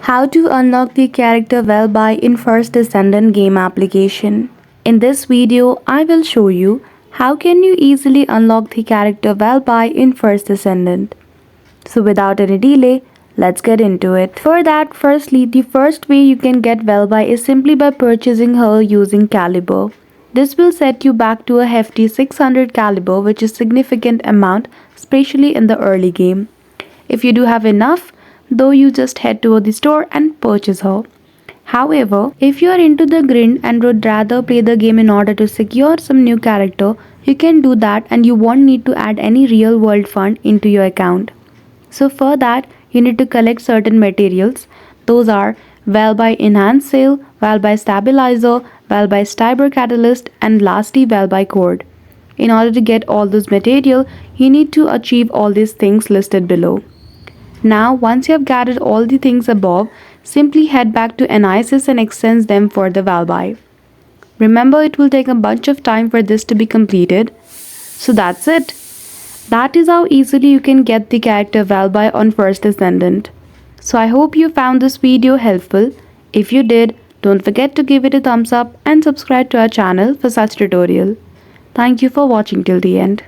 How to unlock the character Valby in First Descendant game application. In this video, I will show you how can you easily unlock the character Valby in First Descendant. So without any delay, let's get into it. For that, firstly, the first way you can get Valby is simply by purchasing her using caliber. This will set you back to a hefty 600 caliber, which is significant amount, especially in the early game. If you do have enough, though, you just head to the store and purchase her. However, if you are into the grind and would rather play the game in order to secure some new character, you can do that and you won't need to add any real world fund into your account. So for that, you need to collect certain materials. Those are Valby Enhanced Sail, Valby Stabilizer, Valby Stiber Catalyst, and lastly Valby Cord. In order to get all those material, you need to achieve all these things listed below. Now, once you have gathered all the things above, simply head back to Analysis and extend them for the Valby. Remember, it will take a bunch of time for this to be completed. So that's it. That is how easily you can get the character Valby on First Descendant. So I hope you found this video helpful. If you did, don't forget to give it a thumbs up and subscribe to our channel for such tutorial. Thank you for watching till the end.